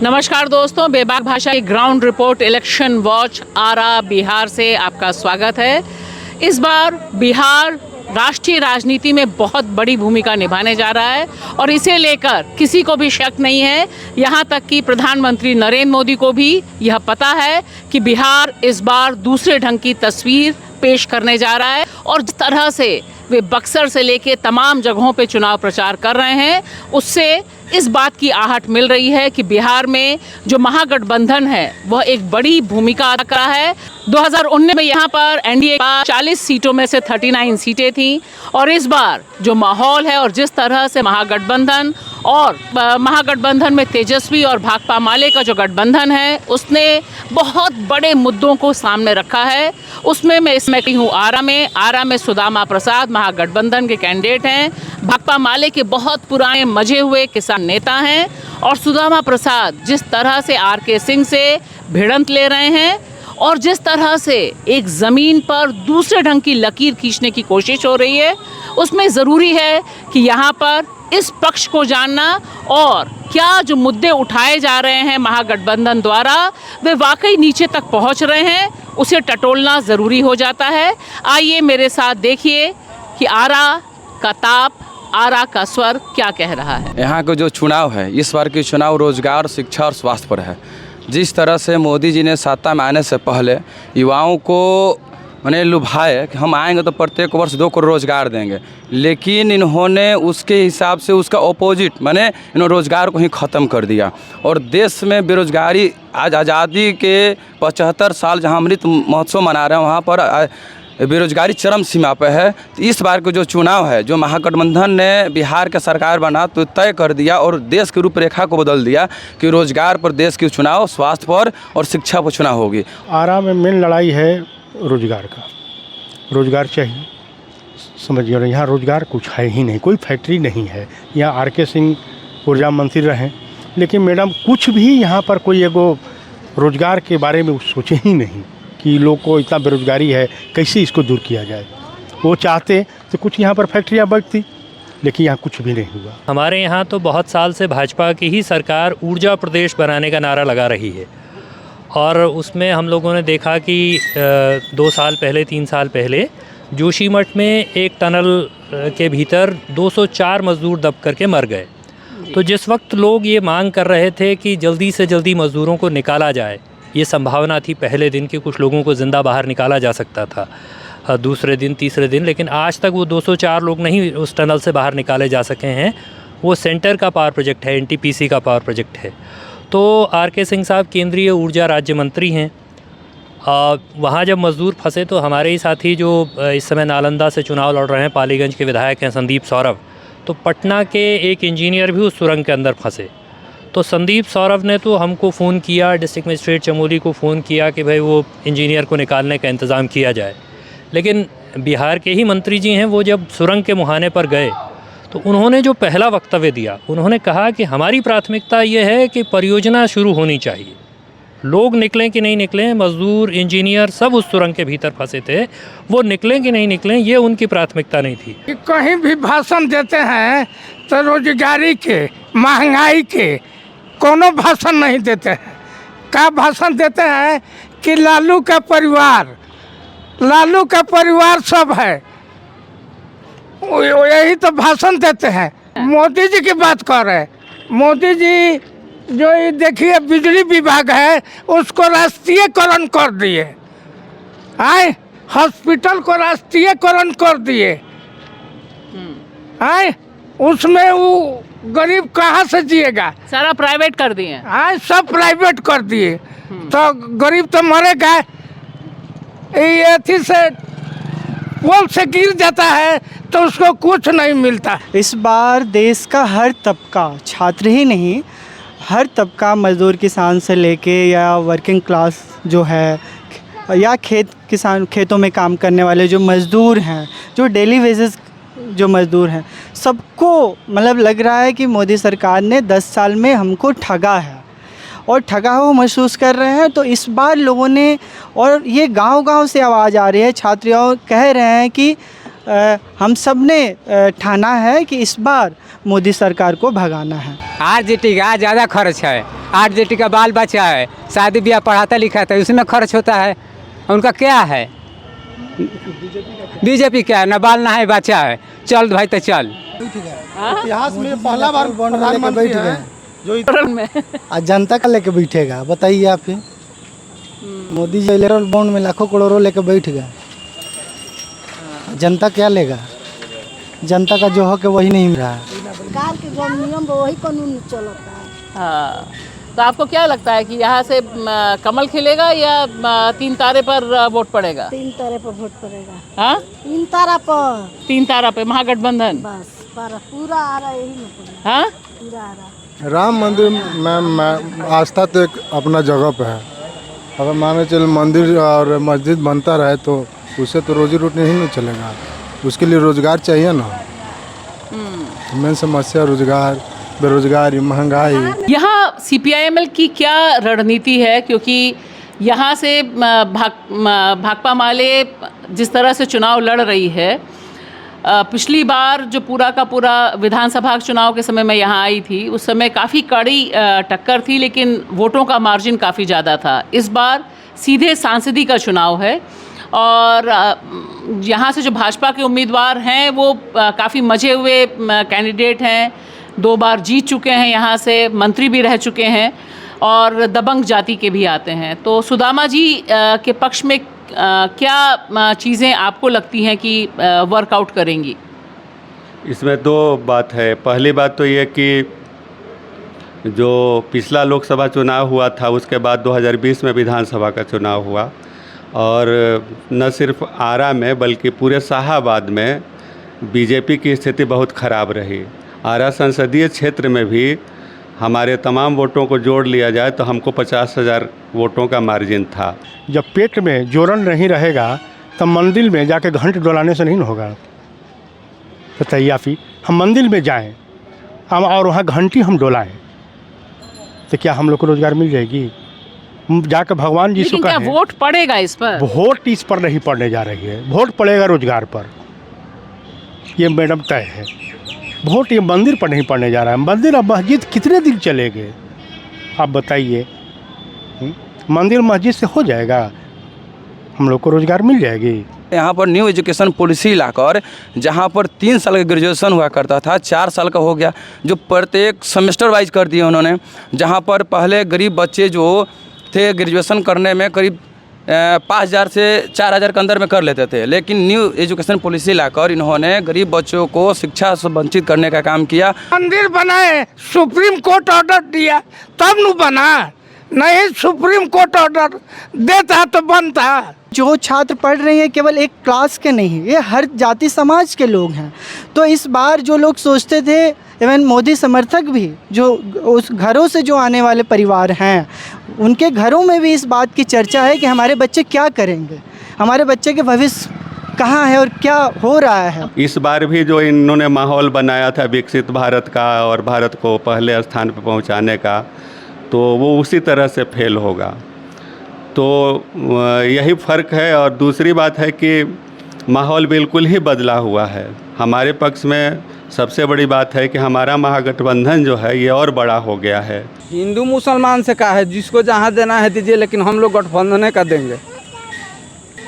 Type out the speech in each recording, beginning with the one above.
नमस्कार दोस्तों, बेबाक भाषा की ग्राउंड रिपोर्ट इलेक्शन वॉच आरा बिहार से आपका स्वागत है। इस बार बिहार राष्ट्रीय राजनीति में बहुत बड़ी भूमिका निभाने जा रहा है और इसे लेकर किसी को भी शक नहीं है। यहाँ तक कि प्रधानमंत्री नरेंद्र मोदी को भी यह पता है कि बिहार इस बार दूसरे ढंग की तस्वीर पेश करने जा रहा है और जिस तरह से वे बक्सर से लेके तमाम जगहों पे चुनाव प्रचार कर रहे हैं, उससे इस बात की आहट मिल रही है कि बिहार में जो महागठबंधन है वह एक बड़ी भूमिका अदा कर रहा है। 2019 में यहाँ पर एनडीए का 40 सीटों में से 39 सीटें थीं और इस बार जो माहौल है और जिस तरह से महागठबंधन में तेजस्वी और भाकपा माले का जो गठबंधन है उसने बहुत बड़े मुद्दों को सामने रखा है। उसमें मैं इसमें कही हूँ आरा में सुदामा प्रसाद महागठबंधन के कैंडिडेट हैं। भाकपा माले के बहुत पुराने मजे हुए किसान नेता हैं और सुदामा प्रसाद जिस तरह से आरके सिंह से भिड़ंत ले रहे हैं और जिस तरह से एक ज़मीन पर दूसरे ढंग की लकीर खींचने की कोशिश हो रही है, उसमें ज़रूरी है कि यहाँ पर इस पक्ष को जानना और क्या जो मुद्दे उठाए जा रहे हैं महागठबंधन द्वारा वे वाकई नीचे तक पहुँच रहे हैं, उसे टटोलना ज़रूरी हो जाता है। आइए मेरे साथ देखिए कि आरा का ताप, आरा का स्वर क्या कह रहा है। यहाँ का जो चुनाव है, इस बार की चुनाव रोजगार, शिक्षा और स्वास्थ्य पर है। जिस तरह से मोदी जी ने सत्ता में आने से पहले युवाओं को लुभाए कि हम आएंगे तो प्रत्येक वर्ष 2 करोड़ रोजगार देंगे, लेकिन इन्होंने उसके हिसाब से उसका ऑपोजिट इन्होंने रोजगार को ही ख़त्म कर दिया। और देश में बेरोजगारी आज आज़ादी के 75 साल जहाँ अमृत महोत्सव मना रहे हैं वहाँ पर बेरोजगारी चरम सीमा पर है। तो इस बार का जो चुनाव है, जो महागठबंधन ने बिहार का सरकार बना तो तय कर दिया और देश की रूपरेखा को बदल दिया कि रोजगार पर देश की चुनाव, स्वास्थ्य पर और शिक्षा पर चुनाव होगी। आरा में मेन लड़ाई है रोजगार का। रोजगार चाहिए, समझिए। और यहाँ रोजगार कुछ है ही नहीं, कोई फैक्ट्री नहीं है। यहाँ आरके सिंह ऊर्जा मंत्री रहे, लेकिन मैडम कुछ भी यहाँ पर कोई एगो रोजगार के बारे में सोचे ही नहीं कि लोग को इतना बेरोजगारी है, कैसे इसको दूर किया जाए। वो चाहते तो कुछ यहाँ पर फैक्ट्रियाँ बढ़ती, लेकिन यहाँ कुछ भी नहीं हुआ। हमारे यहाँ तो बहुत साल से भाजपा की ही सरकार ऊर्जा प्रदेश बनाने का नारा लगा रही है और उसमें हम लोगों ने देखा कि 2 साल पहले, 3 साल पहले जोशीमठ में एक टनल के भीतर 204 मज़दूर दब करके मर गए। तो जिस वक्त लोग ये मांग कर रहे थे कि जल्दी से जल्दी मज़दूरों को निकाला जाए, ये संभावना थी पहले दिन कि कुछ लोगों को ज़िंदा बाहर निकाला जा सकता था, दूसरे दिन, तीसरे दिन, लेकिन आज तक वो 204 लोग नहीं उस टनल से बाहर निकाले जा सके हैं। वो सेंटर का पावर प्रोजेक्ट है, एनटीपीसी का पावर प्रोजेक्ट है। तो आरके सिंह साहब केंद्रीय ऊर्जा राज्य मंत्री हैं। वहाँ जब मज़दूर फंसे तो हमारे ही साथी जो इस समय नालंदा से चुनाव लड़ रहे हैं, पालीगंज के विधायक हैं संदीप सौरभ, तो पटना के एक इंजीनियर भी उस सुरंग के अंदर फंसे। तो संदीप सौरभ ने तो हमको फ़ोन किया, डिस्ट्रिक्ट मजिस्ट्रेट चमोली को फ़ोन किया कि भाई वो इंजीनियर को निकालने का इंतज़ाम किया जाए। लेकिन बिहार के ही मंत्री जी हैं, वो जब सुरंग के मुहाने पर गए तो उन्होंने जो पहला वक्तव्य दिया, उन्होंने कहा कि हमारी प्राथमिकता ये है कि परियोजना शुरू होनी चाहिए। लोग निकलें कि नहीं निकलें, मज़दूर, इंजीनियर सब उस सुरंग के भीतर फंसे थे, वो निकलें कि नहीं निकलें ये उनकी प्राथमिकता नहीं थी। कहीं भी भाषण देते हैं तो रोजगारी के, महंगाई के कोनो भाषण नहीं देते हैं। क्या भाषण देते हैं कि लालू का परिवार सब है, यही तो भाषण देते हैं। मोदी जी की बात कर रहे हैं। मोदी जी जो ये देखिए बिजली विभाग है उसको राष्ट्रीयकरण कर दिए, आए हॉस्पिटल को राष्ट्रीयकरण कर दिए, आए उसमें वो गरीब कहाँ से जिएगा? सारा प्राइवेट कर दिए। हाँ, सब प्राइवेट कर दिए तो गरीब तो मरेगा। ये अथी से पोल से गिर जाता है तो उसको कुछ नहीं मिलता। इस बार देश का हर तबका, छात्र ही नहीं, हर तबका, मज़दूर किसान से लेके या वर्किंग क्लास जो है या खेतों में काम करने वाले जो मज़दूर हैं, जो डेली वेजेस जो मज़दूर हैं, सबको लग रहा है कि मोदी सरकार ने 10 साल में हमको ठगा है और ठगा हुआ महसूस कर रहे हैं। तो इस बार लोगों ने, और ये गांव-गांव से आवाज़ आ रही है, छात्रों कह रहे हैं कि हम सब ने ठाना है कि इस बार मोदी सरकार को भगाना है। आरजेडी का ज़्यादा खर्च है, आरजेडी का बाल बच्चा है, शादी ब्याह पढ़ाता लिखाता है, उसमें खर्च होता है। उनका क्या है? बीजेपी क्या है? ना बाल ना है बच्चा है, चल भाई तो चल। इतिहास में पहला बार प्रधानमंत्री है जो आज जनता का लेके बैठेगा, बताइए आप ही। मोदी जी इलेक्ट्रल बॉन्ड में लाखों करोड़ों लेके बैठ गए, जनता क्या लेगा? जनता का जो हो के वही नहीं मिल रहा है। सरकार के जो नियम वही कानून चलता है। हाँ, तो आपको क्या लगता है कि यहाँ से कमल खिलेगा या 3 तारे पर वोट पड़ेगा? 3 तारे पर वोट पड़ेगा। हाँ, 3 तारा पर, 3 तारा पे महागठबंधन बस पूरा आ रहा है, यही में पड़ेगा। हाँ, पूरा आ रहा। राम मंदिर में आस्था तो एक अपना जगह पे है। अगर माने चल मंदिर और मस्जिद बनता रहे तो उससे तो रोजी रोटी नहीं ना चलेगा, उसके लिए रोजगार चाहिए ना। मेन समस्या रोजगार, बेरोजगारी, महंगाई। यहाँ CPIML की क्या रणनीति है? क्योंकि यहाँ से भाकपा माले जिस तरह से चुनाव लड़ रही है, पिछली बार जो पूरा का पूरा विधानसभा चुनाव के समय मैं यहाँ आई थी, उस समय काफ़ी कड़ी टक्कर थी, लेकिन वोटों का मार्जिन काफ़ी ज़्यादा था। इस बार सीधे सांसदी का चुनाव है और यहाँ से जो भाजपा के उम्मीदवार हैं वो काफ़ी मजे हुए कैंडिडेट हैं, 2 बार जीत चुके हैं, यहाँ से मंत्री भी रह चुके हैं और दबंग जाति के भी आते हैं। तो सुदामा जी के पक्ष में क्या चीज़ें आपको लगती हैं कि वर्कआउट करेंगी? इसमें 2 बात है। पहली बात तो ये कि जो पिछला लोकसभा चुनाव हुआ था उसके बाद 2020 में विधानसभा का चुनाव हुआ और न सिर्फ आरा में बल्कि पूरे शाहाबाद में बीजेपी की स्थिति बहुत ख़राब रही। आरा संसदीय क्षेत्र में भी हमारे तमाम वोटों को जोड़ लिया जाए तो हमको 50,000 वोटों का मार्जिन था। जब पेट में जोरन नहीं रहेगा तब मंदिर में जाके घंट डोलाने से नहीं होगा। बताइए आप ही, हम मंदिर में जाएं हम और वहाँ घंटी हम डोलाएं तो क्या हम लोग को रोजगार मिल जाएगी? जाकर भगवान जी से क्या वोट पड़ेगा इस पर? वोट इस पर नहीं पड़ने जा रही है, वोट पड़ेगा रोजगार पर, ये मैडम तय है। वोट ये मंदिर पर नहीं पड़ने जा रहा है। मंदिर और मस्जिद कितने दिन चलेंगे आप बताइए? मंदिर मस्जिद से हो जाएगा? हम लोग को रोजगार मिल जाएगी? यहाँ पर न्यू एजुकेशन पॉलिसी लाकर जहाँ पर 3 साल का ग्रेजुएशन हुआ करता था 4 साल का हो गया, जो प्रत्येक सेमेस्टर वाइज कर दिए उन्होंने। जहाँ पर पहले गरीब बच्चे जो थे ग्रेजुएशन करने में करीब 5,000 से 4,000 के अंदर में कर लेते थे, लेकिन न्यू एजुकेशन पॉलिसी लाकर इन्होंने गरीब बच्चों को शिक्षा से वंचित करने का काम किया। मंदिर बनाए, सुप्रीम कोर्ट ऑर्डर दिया तब न बना, नहीं सुप्रीम कोर्ट ऑर्डर देता तो बनता। जो छात्र पढ़ रहे हैं केवल एक क्लास के नहीं, ये हर जाति समाज के लोग हैं। तो इस बार जो लोग सोचते थे, इवन मोदी समर्थक भी, जो उस घरों से जो आने वाले परिवार हैं, उनके घरों में भी इस बात की चर्चा है कि हमारे बच्चे क्या करेंगे, हमारे बच्चे के भविष्य कहाँ है और क्या हो रहा है। इस बार भी जो इन्होंने माहौल बनाया था विकसित भारत का और भारत को पहले स्थान पर पहुँचाने का, तो वो उसी तरह से फेल होगा। तो यही फ़र्क है। और दूसरी बात है कि माहौल बिल्कुल ही बदला हुआ है। हमारे पक्ष में सबसे बड़ी बात है कि हमारा महागठबंधन जो है ये और बड़ा हो गया है। हिंदू मुसलमान से कहा है जिसको जहाँ देना है दीजिए, लेकिन हम लोग गठबंधन का देंगे।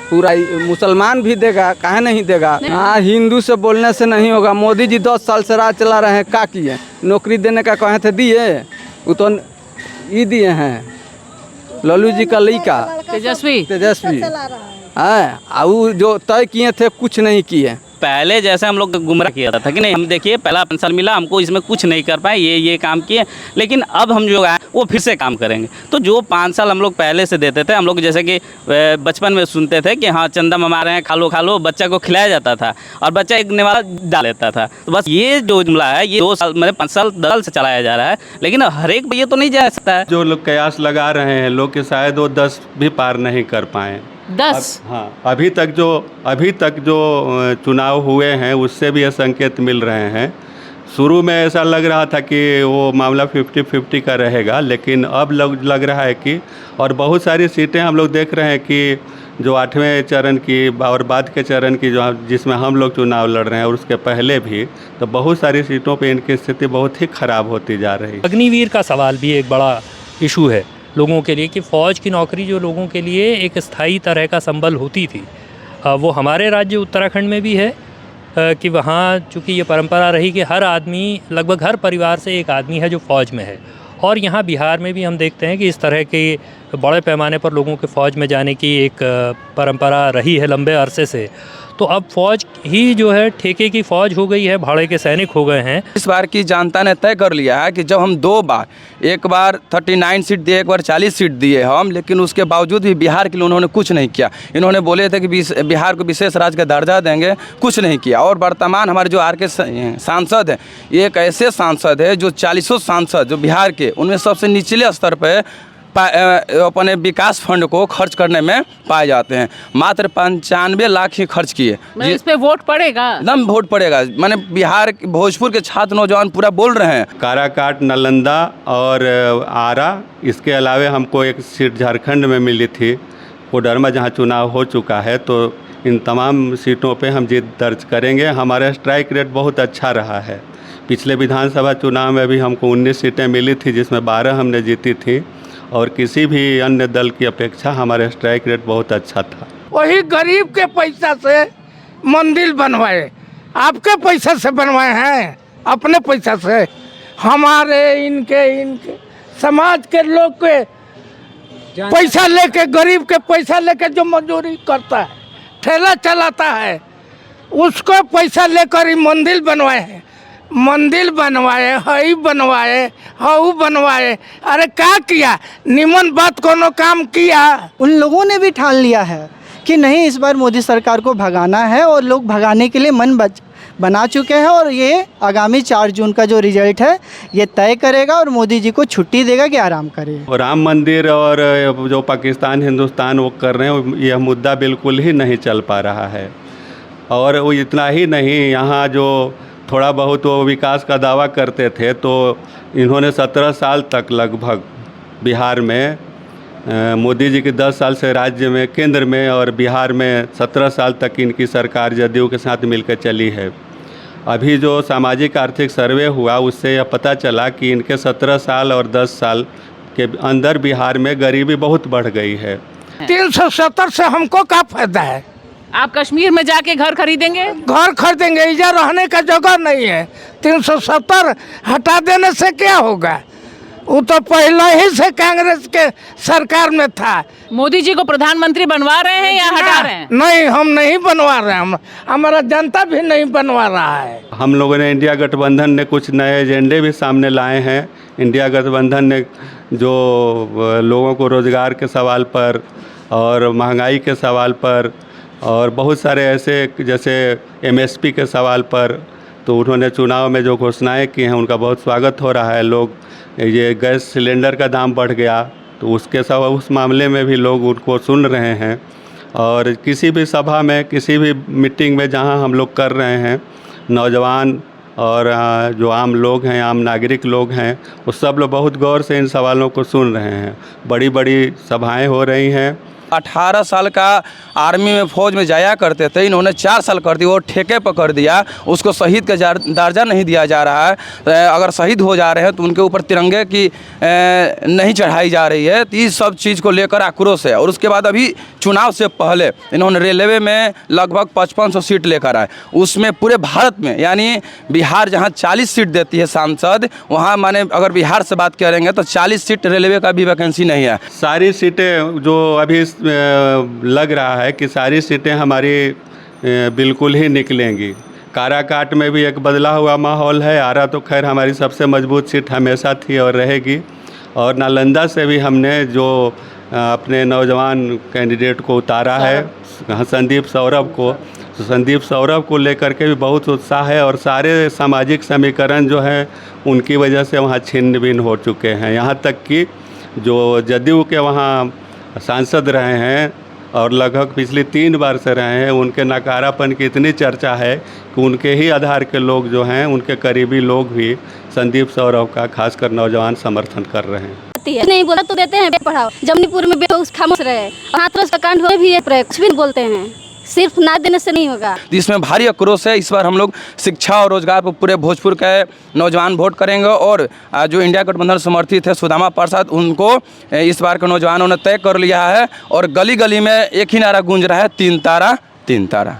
पूरा मुसलमान भी देगा, काहे नहीं देगा? हाँ, हिंदू से बोलने से नहीं होगा। मोदी जी 10 साल से राज चला रहे हैं, क्या किए? नौकरी देने का कहे थे, दिए? वो तो ये दिए हैं लल्लू जी का लड़का तेजस्वी हाँ, जो तय किए थे कुछ नहीं किए। पहले जैसे हम लोग गुमराह किया था कि नहीं, हम देखिए पहला 5 साल मिला हमको, इसमें कुछ नहीं कर पाए, ये काम किए, लेकिन अब हम जो है वो फिर से काम करेंगे। तो जो 5 साल हम लोग पहले से देते थे, हम लोग जैसे कि बचपन में सुनते थे कि हाँ चंदा ममा रहे हैं, खा लो, बच्चा को खिलाया जाता था और बच्चा एक निवाला डाल लेता था। तो बस ये जो जुमला है ये 2 साल मतलब 5 साल 10 साल से चलाया जा रहा है, लेकिन हर एक ये तो नहीं जा सकता है। जो लोग कयास लगा रहे हैं लोग के शायद वो 10 भी पार नहीं कर पाए। 10 हाँ, अभी तक जो चुनाव हुए हैं उससे भी ये संकेत मिल रहे हैं। शुरू में ऐसा लग रहा था कि वो मामला 50-50 का रहेगा, लेकिन अब लग रहा है कि और बहुत सारी सीटें हम लोग देख रहे हैं कि जो 8वें चरण की और बाद के चरण की जो जिसमें हम लोग चुनाव लड़ रहे हैं और उसके पहले भी, तो बहुत सारी सीटों पे इनकी स्थिति बहुत ही ख़राब होती जा रही है। अग्निवीर का सवाल भी एक बड़ा इशू है लोगों के लिए कि फ़ौज की नौकरी जो लोगों के लिए एक स्थायी तरह का संबल होती थी, वो हमारे राज्य उत्तराखंड में भी है कि वहाँ चूँकि ये परंपरा रही कि हर आदमी, लगभग हर परिवार से एक आदमी है जो फ़ौज में है। और यहाँ बिहार में भी हम देखते हैं कि इस तरह के बड़े पैमाने पर लोगों के फ़ौज में जाने की एक परंपरा रही है लंबे अरसे से। तो अब फ़ौज ही जो है ठेके की फ़ौज हो गई है, भाड़े के सैनिक हो गए हैं। इस बार की जनता ने तय कर लिया है कि जब हम 2 बार, एक बार 39 सीट दिए, एक बार 40 सीट दिए हम, लेकिन उसके बावजूद भी बिहार के लिए उन्होंने कुछ नहीं किया। इन्होंने बोले थे कि बिहार को विशेष राज्य का दर्जा देंगे, कुछ नहीं किया। और वर्तमान हमारे जो आर के सांसद हैं, ये एक ऐसे सांसद है जो 40 सांसद जो बिहार के, उनमें सबसे निचले स्तर पर अपने विकास फंड को खर्च करने में पाए जाते हैं। मात्र 95 लाख ही खर्च किए। इस पे वोट पड़ेगा, एकदम वोट पड़ेगा। मैंने बिहार, भोजपुर के छात्र नौजवान पूरा बोल रहे हैं। काराकाट, नालंदा और आरा, इसके अलावा हमको एक सीट झारखंड में मिली थी, कोडरमा, जहाँ चुनाव हो चुका है। तो इन तमाम सीटों पे हम जीत दर्ज करेंगे। हमारा स्ट्राइक रेट बहुत अच्छा रहा है। पिछले विधानसभा चुनाव में भी हमको 19 सीटें मिली थी, जिसमें 12 हमने जीती थी, और किसी भी अन्य दल की अपेक्षा हमारा स्ट्राइक रेट बहुत अच्छा था। वही गरीब के पैसा से मंदिर बनवाए, आपके पैसे से बनवाए हैं, अपने पैसा से। हमारे इनके समाज के लोग के पैसा लेके, गरीब के पैसा लेके जो मजदूरी करता है, ठेला चलाता है, उसको पैसा लेकर ही मंदिर बनवाए हैं। मंदिर बनवाए, हई बनवाए, हऊ बनवाए। अरे क्या किया? निमन बात कोनो काम किया? उन लोगों ने भी ठान लिया है कि नहीं, इस बार मोदी सरकार को भगाना है, और लोग भगाने के लिए मन बना चुके हैं। और ये आगामी 4 जून का जो रिजल्ट है ये तय करेगा और मोदी जी को छुट्टी देगा कि आराम करें। और राम मंदिर और जो पाकिस्तान हिंदुस्तान वो कर रहे हैं, यह मुद्दा बिल्कुल ही नहीं चल पा रहा है। और वो इतना ही नहीं, यहाँ जो थोड़ा बहुत वो विकास का दावा करते थे, तो इन्होंने 17 साल तक लगभग बिहार में, मोदी जी के 10 साल से राज्य में, केंद्र में और बिहार में 17 साल तक इनकी सरकार जदयू के साथ मिलकर चली है। अभी जो सामाजिक आर्थिक सर्वे हुआ, उससे यह पता चला कि इनके 17 साल और 10 साल के अंदर बिहार में गरीबी बहुत बढ़ गई है। 370 से हमको क्या फायदा है? आप कश्मीर में जाके घर खरीदेंगे? घर खरीदेंगे, इधर रहने का जगह नहीं है। 370 हटा देने से क्या होगा? वो तो पहले ही से कांग्रेस के सरकार में था। मोदी जी को प्रधानमंत्री बनवा रहे हैं या हटा रहे हैं? नहीं, हम नहीं बनवा रहे हैं, हमारा जनता भी नहीं बनवा रहा है। हम लोगों ने, इंडिया गठबंधन ने कुछ नए एजेंडे भी सामने लाए हैं। इंडिया गठबंधन ने जो लोगों को रोज़गार के सवाल पर और महंगाई के सवाल पर और बहुत सारे ऐसे, जैसे MSP के सवाल पर, तो उन्होंने चुनाव में जो घोषणाएं की हैं उनका बहुत स्वागत हो रहा है। लोग, ये गैस सिलेंडर का दाम बढ़ गया तो उसके सब, उस मामले में भी लोग उनको सुन रहे हैं। और किसी भी सभा में, किसी भी मीटिंग में जहां हम लोग कर रहे हैं, नौजवान और जो आम लोग हैं, आम नागरिक लोग हैं, वो सब लोग बहुत गौर से इन सवालों को सुन रहे हैं। बड़ी बड़ी सभाएं हो रही हैं। 18 साल का आर्मी में, फौज में जाया करते थे, इन्होंने 4 साल कर दिया, वो ठेके पर कर दिया। उसको शहीद का दर्जा नहीं दिया जा रहा है। अगर शहीद हो जा रहे हैं तो उनके ऊपर तिरंगे की नहीं चढ़ाई जा रही है। तो इस सब चीज़ को लेकर आक्रोश है। और उसके बाद अभी चुनाव से पहले इन्होंने रेलवे में लगभग 5500 सीट लेकर आए। उसमें पूरे भारत में, यानी बिहार जहाँ 40 सीट देती है सांसद, वहाँ माने अगर बिहार से बात करेंगे तो 40 सीट रेलवे का भी वैकेंसी नहीं है। सारी सीटें जो अभी लग रहा है कि सारी सीटें हमारी बिल्कुल ही निकलेंगी। काराकाट में भी एक बदला हुआ माहौल है। आरा तो खैर हमारी सबसे मजबूत सीट हमेशा थी और रहेगी। और नालंदा से भी हमने जो अपने नौजवान कैंडिडेट को उतारा है, संदीप सौरभ को, तो संदीप सौरभ को लेकर के भी बहुत उत्साह है। और सारे सामाजिक समीकरण जो हैं उनकी वजह से वहाँ छिन्न भिन्न हो चुके हैं। यहाँ तक कि जो जदयू के वहाँ सांसद रहे हैं और लगभग पिछली 3 बार से रहे हैं, उनके नकारापन की इतनी चर्चा है कि उनके ही आधार के लोग जो हैं, उनके करीबी लोग भी संदीप सौरभ का खासकर नौजवान समर्थन कर रहे हैं। होती है, नहीं बोला तो देते हैं पढ़ाओ। जमनीपुर में बेटा खामोश रहे, हाथरस का कांड हो भी है, कुछ भी बोलते हैं, सिर्फ ना देने से नहीं होगा। इसमें भारी आक्रोश है। इस बार हम लोग शिक्षा और रोजगार पर पूरे भोजपुर के नौजवान वोट करेंगे और जो इंडिया गठबंधन समर्थित है सुदामा प्रसाद, उनको इस बार के नौजवानों ने तय कर लिया है और गली गली में एक ही नारा गूंज रहा है, 3 तारा 3 तारा।